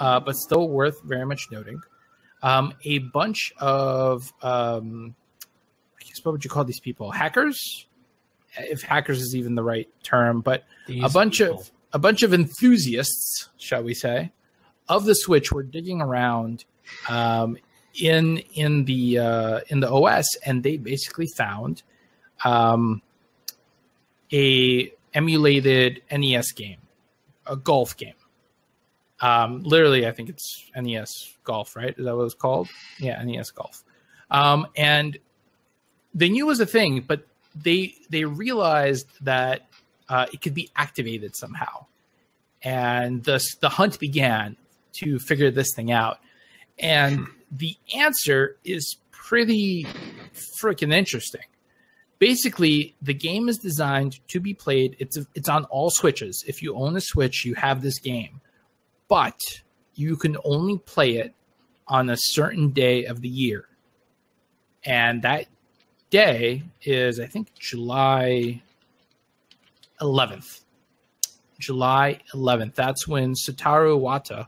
but still worth very much noting. A bunch of, I guess, what would you call these people? Hackers? If hackers is even the right term, but a bunch of enthusiasts, shall we say, of the Switch were digging around in the OS, and they basically found a emulated NES game, a golf game. Literally, I think it's NES Golf, right? Is that what it's called? Yeah, NES Golf. And they knew it was a thing, but they realized that it could be activated somehow. And the hunt began to figure this thing out. And the answer is pretty freaking interesting. Basically, the game is designed to be played. It's on all Switches. If you own a Switch, you have this game. But you can only play it on a certain day of the year. And that day is, I think, July 11th. July 11th. That's when Satoru Iwata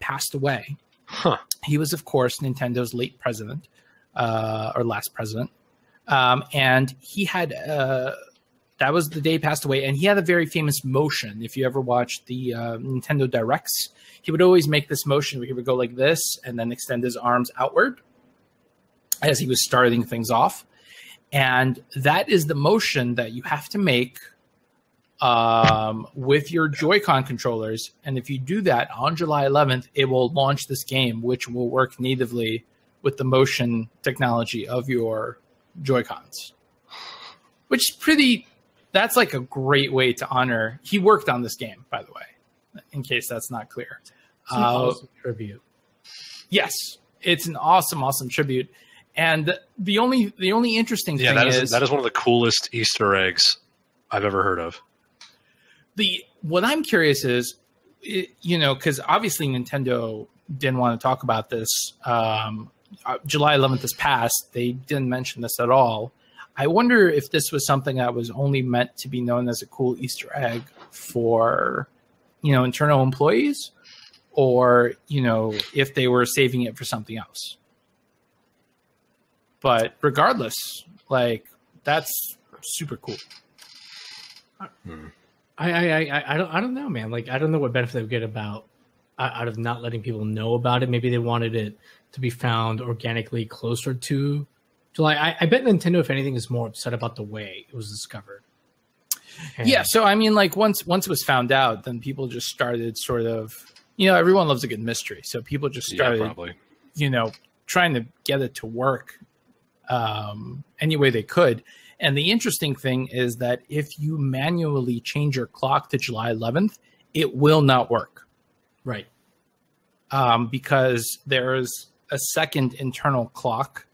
passed away. Huh. He was, of course, Nintendo's late president, or last president. And he had, that was the day he passed away. And he had a very famous motion. If you ever watched the Nintendo Directs, he would always make this motion where he would go like this and then extend his arms outward as he was starting things off. And that is the motion that you have to make with your Joy-Con controllers. And if you do that on July 11th, it will launch this game, which will work natively with the motion technology of your Joy-Cons. Which is pretty... That's like a great way to honor... He worked on this game, by the way, in case that's not clear. It's an awesome tribute. Yes, it's an awesome, awesome tribute. And the only interesting thing is that is one of the coolest Easter eggs I've ever heard of. What I'm curious is, because obviously Nintendo didn't want to talk about this. July 11th has passed. They didn't mention this at all. I wonder if this was something that was only meant to be known as a cool Easter egg for, internal employees, or, if they were saving it for something else. But regardless, that's super cool. I don't know, man. I don't know what benefit they would get out of not letting people know about it. Maybe they wanted it to be found organically closer to July. I bet Nintendo, if anything, is more upset about the way it was discovered. And yeah, so I mean, once it was found out, then people just started sort of, everyone loves a good mystery, so people just started, trying to get it to work any way they could. And the interesting thing is that if you manually change your clock to July 11th, it will not work. Right. Because there is a second internal clock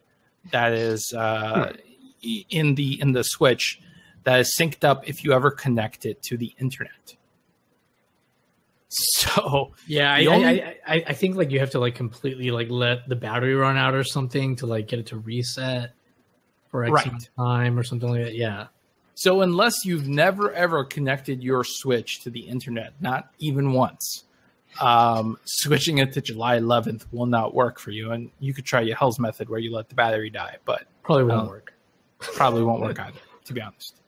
that is in the Switch that is synced up if you ever connect it to the internet. So yeah, I think you have to completely let the battery run out or something to get it to reset for X amount of time or something like that. Yeah. So unless you've never ever connected your Switch to the internet, not even once, switching it to July 11th will not work for you. And you could try your Hell's method where you let the battery die, but probably won't work. Probably won't work either, to be honest.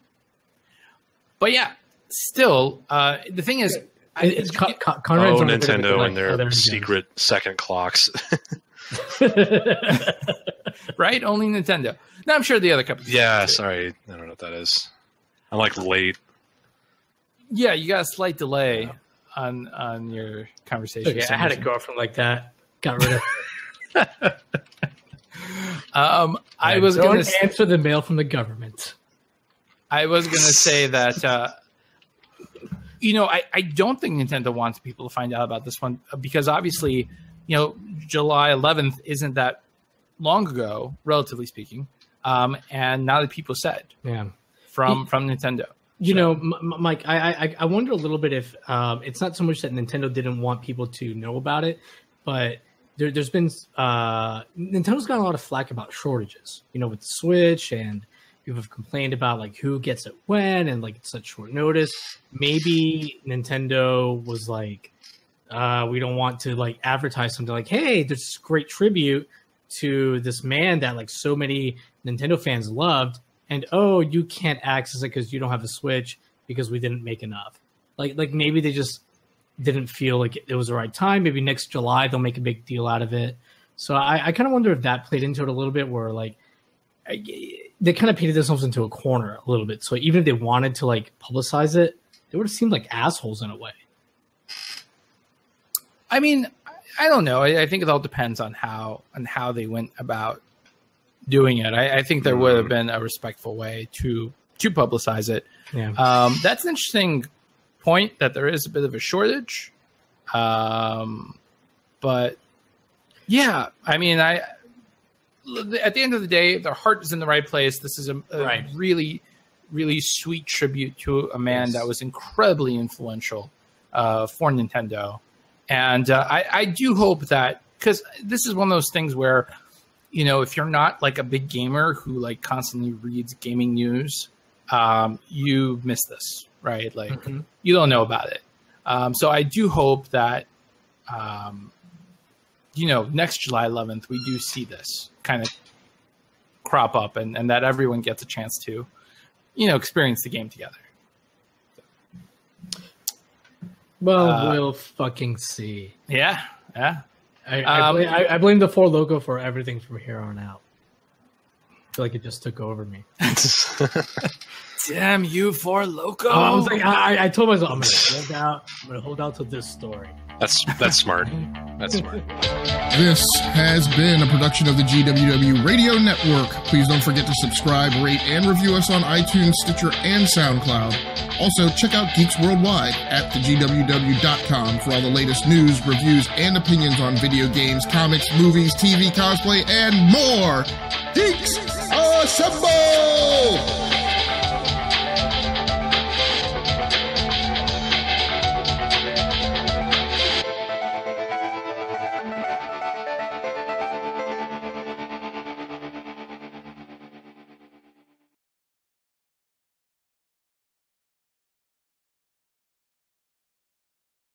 But yeah, still, the thing is, it's Nintendo and their secret second clocks. Right? Only Nintendo. No, I'm sure the other companies. Yeah, sorry. I don't know what that is. I'm late. Yeah, you got a slight delay on your conversation. Okay, I had a girlfriend like that. Got rid of I was going to answer the mail from the government. I was going to say that, I don't think Nintendo wants people to find out about this one because obviously, July 11th isn't that long ago, relatively speaking. And now that people said, from Nintendo. Mike, I wonder a little bit if it's not so much that Nintendo didn't want people to know about it, but there's been Nintendo's gotten a lot of flack about shortages, with the Switch, and people have complained about who gets it when, and it's such short notice. Maybe Nintendo was We don't want to like advertise something like, hey, there's this great tribute to this man that like so many Nintendo fans loved, and oh, you can't access it because you don't have a Switch because we didn't make enough. Like maybe they just didn't feel like it was the right time. Maybe next July they'll make a big deal out of it. So I kind of wonder if that played into it a little bit, where like they kind of painted themselves into a corner a little bit. So even if they wanted to like publicize it, they would have seemed like assholes in a way. I mean, I don't know. I think it all depends on how they went about doing it. I think there would have been a respectful way to publicize it. Yeah. That's an interesting point, that there is a bit of a shortage. But yeah, I mean, at the end of the day, their heart is in the right place. This is a really, really sweet tribute to a man that was incredibly influential for Nintendo. And I do hope that, because this is one of those things where, you know, if you're not like a big gamer who like constantly reads gaming news, you miss this, right? Like you don't know about it. So I do hope that, you know, next July 11th, we do see this kind of crop up, and that everyone gets a chance to, you know, experience the game together. Well, we'll fucking see. Yeah. I blame the 4 Loco for everything from here on out. I feel like it just took over me. Damn you, 4 Loco! I was like, I told myself, I'm gonna hold out to this story. That's smart. That's smart. This has been a production of the GWW Radio Network. Please don't forget to subscribe, rate, and review us on iTunes, Stitcher, and SoundCloud. Also, check out Geeks Worldwide at thegww.com for all the latest news, reviews, and opinions on video games, comics, movies, TV, cosplay, and more. Geeks Assemble!